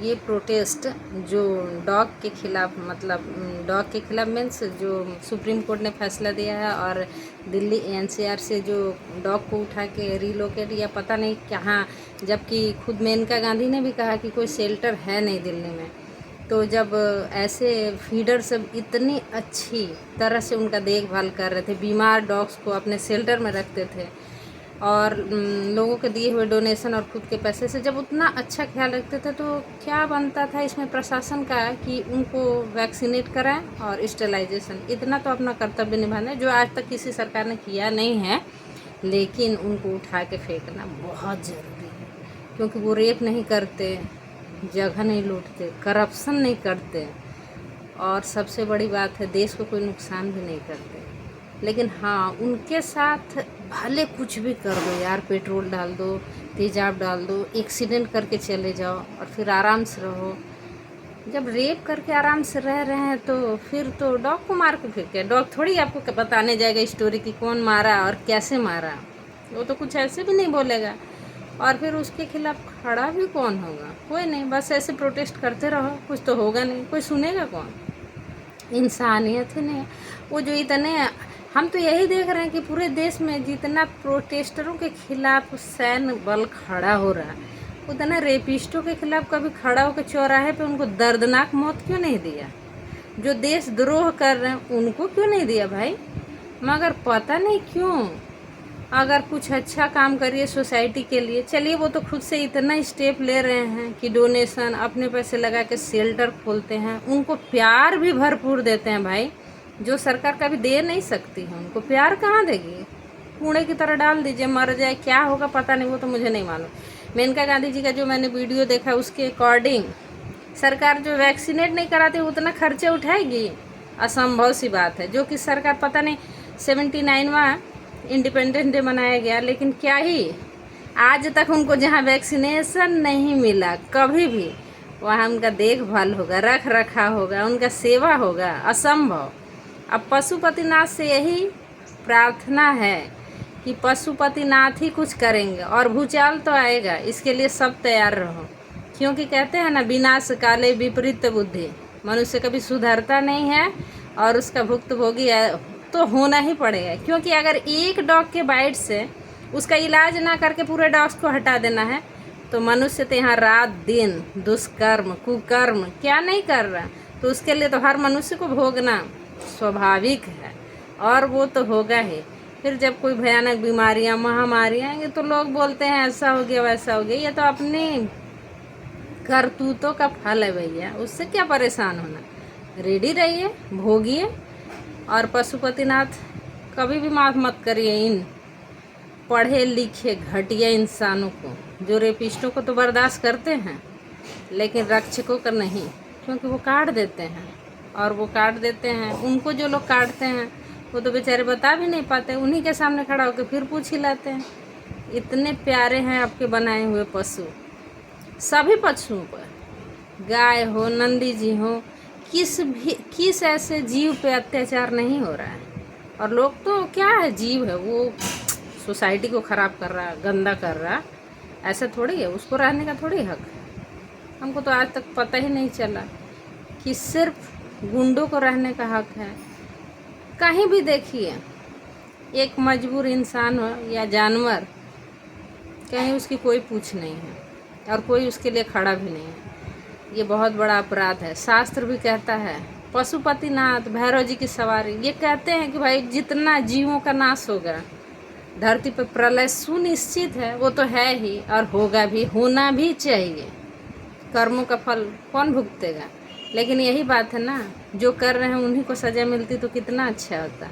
ये प्रोटेस्ट जो डॉग के खिलाफ, मतलब डॉग के खिलाफ मीन्स जो सुप्रीम कोर्ट ने फैसला दिया है और दिल्ली एनसीआर से जो डॉग को उठा के रिलोकेट या पता नहीं कहाँ, जबकि खुद मेनका गांधी ने भी कहा कि कोई शेल्टर है नहीं दिल्ली में। तो जब ऐसे फीडर सब इतनी अच्छी तरह से उनका देखभाल कर रहे थे, बीमार डॉग्स को अपने शेल्टर में रखते थे और लोगों के दिए हुए डोनेशन और खुद के पैसे से जब उतना अच्छा ख्याल रखते थे, तो क्या बनता था इसमें प्रशासन का कि उनको वैक्सीनेट कराएं और स्टेलाइजेशन। इतना तो अपना कर्तव्य निभाना है जो आज तक किसी सरकार ने किया नहीं है, लेकिन उनको उठा के फेंकना बहुत ज़रूरी है, क्योंकि वो रेप नहीं करते, जगह नहीं लूटते, करप्शन नहीं करते और सबसे बड़ी बात है देश को कोई नुकसान भी नहीं करते। लेकिन हाँ, उनके साथ भले कुछ भी कर दो यार, पेट्रोल डाल दो, तेजाब डाल दो, एक्सीडेंट करके चले जाओ और फिर आराम से रहो। जब रेप करके आराम से रह रहे हैं तो फिर तो डॉग को मार के फेंके। डॉग थोड़ी आपको बताने जाएगा स्टोरी कि कौन मारा और कैसे मारा, वो तो कुछ ऐसे भी नहीं बोलेगा। और फिर उसके खिलाफ खड़ा भी कौन होगा? कोई नहीं, बस ऐसे प्रोटेस्ट करते रहो, कुछ तो होगा नहीं, कोई सुनेगा कौन? इंसानियत ही नहीं। वो जो इतने, हम तो यही देख रहे हैं कि पूरे देश में जितना प्रोटेस्टरों के खिलाफ सैन्य बल खड़ा हो रहा है, उतना रेपिस्टों के खिलाफ कभी खड़ा होकर चौराहे पे उनको दर्दनाक मौत क्यों नहीं दिया? जो देशद्रोह कर रहे हैं उनको क्यों नहीं दिया भाई? मगर पता नहीं क्यों, अगर कुछ अच्छा काम करिए सोसाइटी के लिए, चलिए वो तो खुद से इतना स्टेप ले रहे हैं कि डोनेशन अपने पैसे लगा के शेल्टर खोलते हैं, उनको प्यार भी भरपूर देते हैं भाई, जो सरकार कभी दे नहीं सकती है। उनको प्यार कहाँ देगी? कूड़े की तरह डाल दीजिए, मर जाए, क्या होगा पता नहीं, वो तो मुझे नहीं मालूम। मेनका गांधी जी का जो मैंने वीडियो देखा उसके अकॉर्डिंग सरकार जो वैक्सीनेट नहीं कराती उतना खर्चे उठाएगी? असंभव सी बात है। जो कि सरकार, पता नहीं 79वां इंडिपेंडेंस डे मनाया गया, लेकिन क्या ही आज तक उनको जहाँ वैक्सीनेशन नहीं मिला कभी भी, वहाँ उनका देखभाल होगा, रख रखा होगा, उनका सेवा होगा? असंभव। अब पशुपतिनाथ से यही प्रार्थना है कि पशुपतिनाथ ही कुछ करेंगे और भूचाल तो आएगा, इसके लिए सब तैयार रहो। क्योंकि कहते हैं ना, विनाश काले विपरीत बुद्धि, मनुष्य कभी सुधरता नहीं है और उसका भुक्तभोगी तो होना ही पड़ेगा। क्योंकि अगर एक डॉग के बाइट से उसका इलाज ना करके पूरे डॉग्स को हटा देना है, तो मनुष्य तो यहाँ रात दिन दुष्कर्म कुकर्म क्या नहीं कर रहा, तो उसके लिए तो हर मनुष्य को भोगना स्वाभाविक है और वो तो होगा ही। फिर जब कोई भयानक बीमारियाँ महामारियाँ आएंगी तो लोग बोलते हैं ऐसा हो गया वैसा हो गया, ये तो अपनी करतूतों का फल है भैया, उससे क्या परेशान होना। रेडी रहिए, भोगिए और पशुपतिनाथ कभी भी माफ़ मत करिए इन पढ़े लिखे घटिया इंसानों को, जो रेपिस्टों को तो बर्दाश्त करते हैं लेकिन रक्षकों का नहीं, क्योंकि वो काट देते हैं और वो काट देते हैं। उनको जो लोग काटते हैं वो तो बेचारे बता भी नहीं पाते, उन्हीं के सामने खड़ा होकर फिर पूछ ही लाते हैं। इतने प्यारे हैं आपके बनाए हुए पशु, सभी पशुओं पर, गाय हो, नंदी जी हो, किस ऐसे जीव पे अत्याचार नहीं हो रहा है। और लोग तो क्या है, जीव है वो सोसाइटी को ख़राब कर रहा, गंदा कर रहा, ऐसा थोड़ी है, उसको रहने का थोड़ी हक है। हमको तो आज तक पता ही नहीं चला कि सिर्फ गुंडों को रहने का हक है। कहीं भी देखिए एक मजबूर इंसान हो या जानवर, कहीं उसकी कोई पूछ नहीं है और कोई उसके लिए खड़ा भी नहीं है। ये बहुत बड़ा अपराध है। शास्त्र भी कहता है, पशुपतिनाथ भैरव जी की सवारी, ये कहते हैं कि भाई जितना जीवों का नाश होगा धरती पर, प्रलय सुनिश्चित है, वो तो है ही और होगा भी, होना भी चाहिए। कर्मों का फल कौन भुगतेगा? लेकिन यही बात है ना, जो कर रहे हैं उन्हीं को सज़ा मिलती तो कितना अच्छा होता,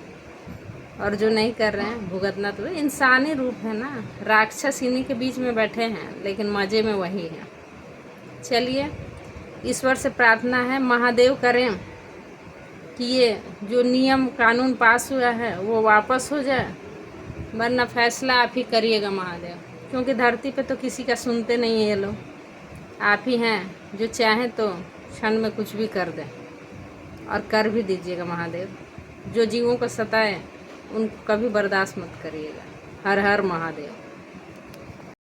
और जो नहीं कर रहे हैं भुगतना तो इंसानी रूप है ना। राक्षस इन्हीं के बीच में बैठे हैं लेकिन मज़े में वही है। चलिए, ईश्वर से प्रार्थना है, महादेव करें कि ये जो नियम कानून पास हुआ है वो वापस हो जाए, वरना फैसला आप ही करिएगा महादेव, क्योंकि धरती पे तो किसी का सुनते नहीं है ये लोग। आप ही हैं जो चाहें तो क्षण में कुछ भी कर दें, और कर भी दीजिएगा महादेव। जो जीवों को सताए उनको कभी बर्दाश्त मत करिएगा। हर हर महादेव।